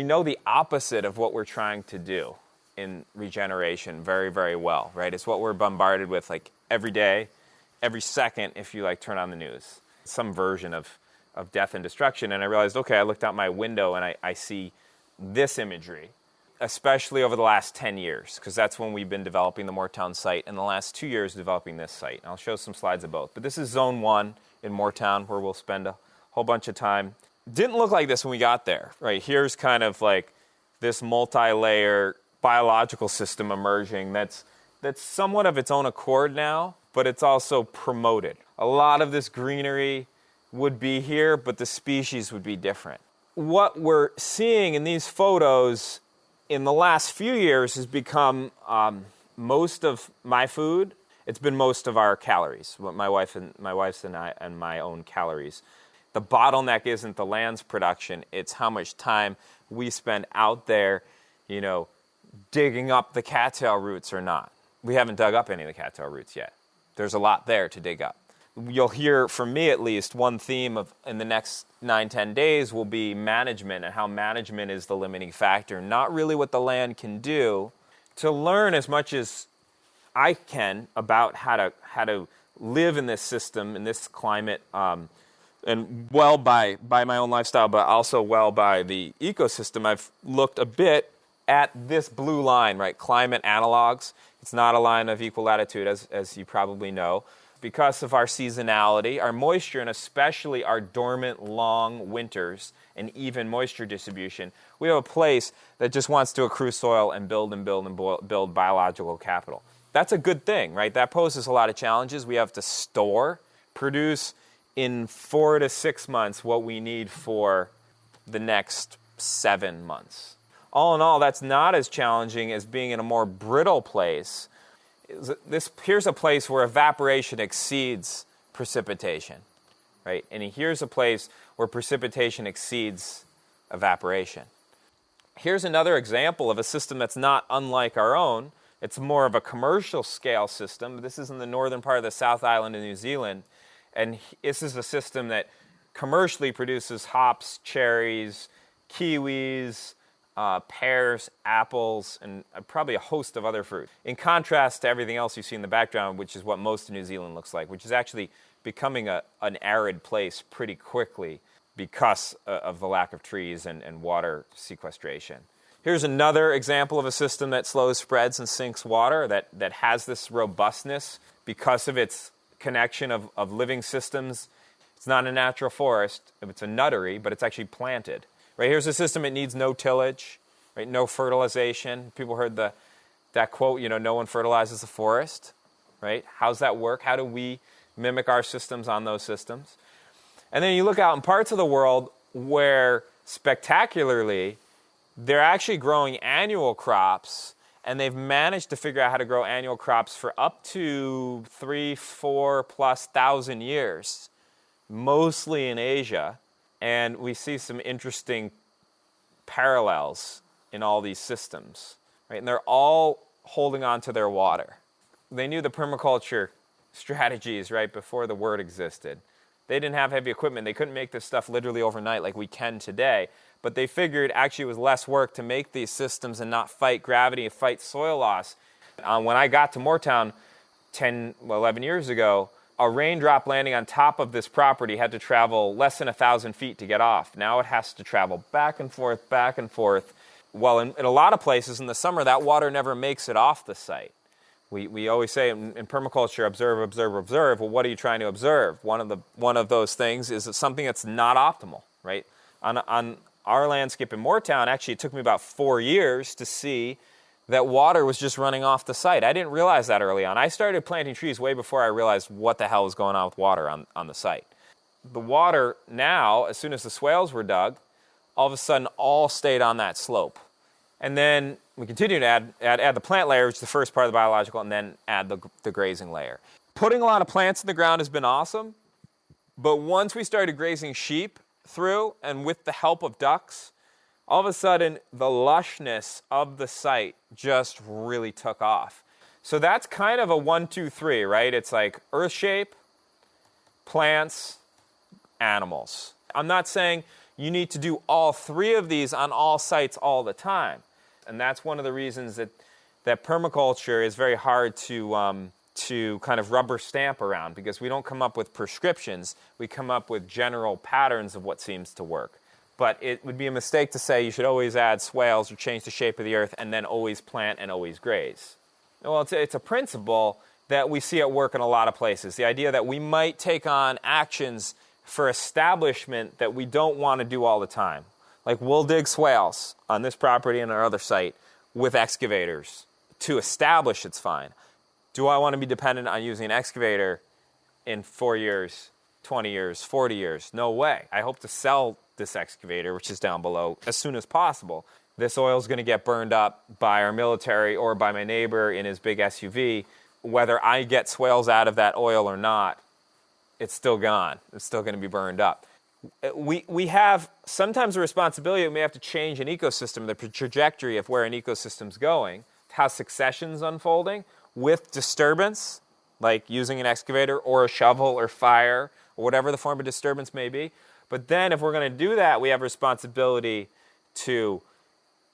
know the opposite of what we're trying to do in regeneration very, very well, right? It's what we're bombarded with like every day, every second, if you like turn on the news. Some version of death and destruction. And I realized, okay, I looked out my window and I see this imagery, especially over the last 10 years, because that's when we've been developing the Moortown site, and the last 2 years developing this site. And I'll show some slides of both. But this is Zone 1 in Moortown, where we'll spend a whole bunch of time. Didn't look like this when we got there, right? Here's kind of like this multi-layer biological system emerging that's somewhat of its own accord now, but it's also promoted. A lot of this greenery would be here, but the species would be different. What we're seeing in these photos in the last few years has become most of my food. It's been most of our calories, what my wife's and I and my own calories. The bottleneck isn't the land's production, it's how much time we spend out there, digging up the cattail roots or not. We haven't dug up any of the cattail roots yet. There's a lot there to dig up. You'll hear, from me at least, one theme in the next 9-10 days will be management, and how management is the limiting factor. Not really what the land can do. To learn as much as I can about how to live in this system, in this climate, and well by my own lifestyle, but also well by the ecosystem, I've looked a bit at this blue line, right? Climate analogs. It's not a line of equal latitude, as you probably know. Because of our seasonality, our moisture, and especially our dormant long winters and even moisture distribution, we have a place that just wants to accrue soil and build biological capital. That's a good thing, right? That poses a lot of challenges. We have to produce in 4 to 6 months what we need for the next 7 months. All in all, that's not as challenging as being in a more brittle place. Here's a place where evaporation exceeds precipitation, right? And here's a place where precipitation exceeds evaporation. Here's another example of a system that's not unlike our own. It's more of a commercial scale system. This is in the northern part of the South Island of New Zealand. And this is a system that commercially produces hops, cherries, kiwis, pears, apples, and probably a host of other fruit. In contrast to everything else you see in the background, which is what most of New Zealand looks like, which is actually becoming an arid place pretty quickly because of the lack of trees and water sequestration. Here's another example of a system that slows, spreads, and sinks water, that has this robustness because of its connection of living systems. It's not a natural forest, it's a nuttery, but it's actually planted. Right, here's a system that needs no tillage, right? No fertilization. People heard that quote, no one fertilizes the forest, right? How's that work? How do we mimic our systems on those systems? And then you look out in parts of the world where spectacularly they're actually growing annual crops, and they've managed to figure out how to grow annual crops for up to 3,000-4,000+ years, mostly in Asia. And we see some interesting parallels in all these systems, right? And they're all holding on to their water. They knew the permaculture strategies, right, before the word existed. They didn't have heavy equipment. They couldn't make this stuff literally overnight like we can today. But they figured actually it was less work to make these systems and not fight gravity and fight soil loss. When I got to Moortown 11 years ago, a raindrop landing on top of this property had to travel less than 1,000 feet to get off. Now it has to travel back and forth, back and forth. Well, in a lot of places in the summer, that water never makes it off the site. We always say in permaculture, observe, observe, observe. Well, what are you trying to observe? One of those things is something that's not optimal, right? On our landscape in Moortown, actually it took me about 4 years to see that water was just running off the site. I didn't realize that early on. I started planting trees way before I realized what the hell was going on with water on the site. The water now, as soon as the swales were dug, all of a sudden all stayed on that slope. And then we continued to add the plant layer, which is the first part of the biological, and then add the grazing layer. Putting a lot of plants in the ground has been awesome, but once we started grazing sheep through, and with the help of ducks, all of a sudden, the lushness of the site just really took off. So that's kind of a 1, 2, 3, right? It's like earth shape, plants, animals. I'm not saying you need to do all three of these on all sites all the time. And that's one of the reasons that permaculture is very hard to kind of rubber stamp around, because we don't come up with prescriptions. We come up with general patterns of what seems to work. But it would be a mistake to say you should always add swales or change the shape of the earth and then always plant and always graze. Well, it's a principle that we see at work in a lot of places. The idea that we might take on actions for establishment that we don't want to do all the time. Like we'll dig swales on this property and our other site with excavators to establish it's fine. Do I want to be dependent on using an excavator in 4 years, 20 years, 40 years? No way. I hope to sell this excavator, which is down below, as soon as possible. This oil is going to get burned up by our military or by my neighbor in his big SUV. Whether I get swales out of that oil or not, it's still gone. It's still going to be burned up. We have sometimes a responsibility that we have to change an ecosystem, the trajectory of where an ecosystem's going, how succession's unfolding with disturbance, like using an excavator or a shovel or fire or whatever the form of disturbance may be. But then if we're going to do that, we have a responsibility to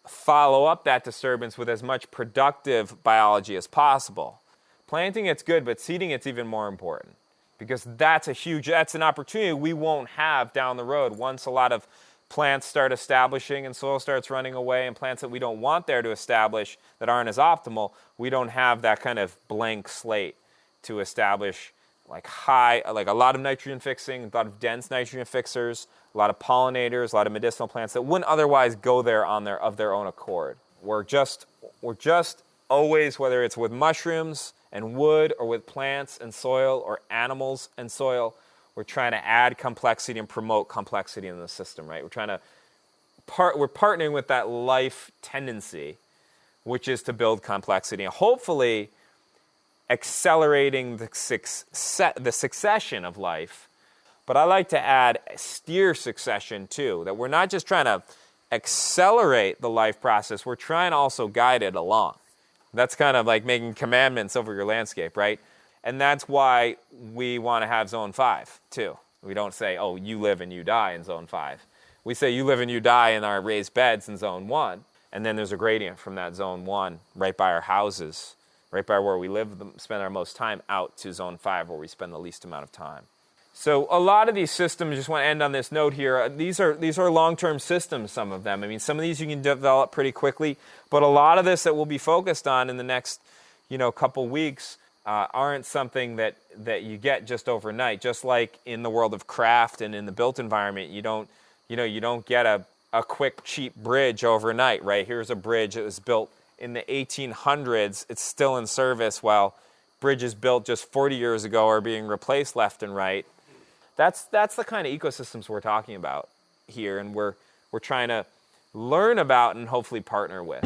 follow up that disturbance with as much productive biology as possible. Planting it's good, but seeding it's even more important, because that's an opportunity we won't have down the road once a lot of plants start establishing and soil starts running away, and plants that we don't want there to establish that aren't as optimal. We don't have that kind of blank slate to establish like a lot of nitrogen fixing, a lot of dense nitrogen fixers, a lot of pollinators, a lot of medicinal plants that wouldn't otherwise go there of their own accord. We're just always, whether it's with mushrooms and wood or with plants and soil or animals and soil, we're trying to add complexity and promote complexity in the system, right? We're partnering with that life tendency, which is to build complexity and hopefully accelerating the succession of life. But I like to add steer succession too, that we're not just trying to accelerate the life process, we're trying to also guide it along. That's kind of like making commandments over your landscape, right? And that's why we want to have zone 5 too. We don't say, oh, you live and you die in zone 5. We say you live and you die in our raised beds in zone 1. And then there's a gradient from that zone 1 right by our houses, right by where we live, spend our most time, out to zone 5 where we spend the least amount of time. So a lot of these systems, just want to end on this note here, these are long-term systems, some of them. I mean, some of these you can develop pretty quickly, but a lot of this that we'll be focused on in the next couple weeks aren't something that you get just overnight. Just like in the world of craft and in the built environment, you don't get a quick, cheap bridge overnight, right? Here's a bridge that was built in the 1800s. It's still in service while bridges built just 40 years ago are being replaced left and right. That's the kind of ecosystems we're talking about here, and we're trying to learn about and hopefully partner with.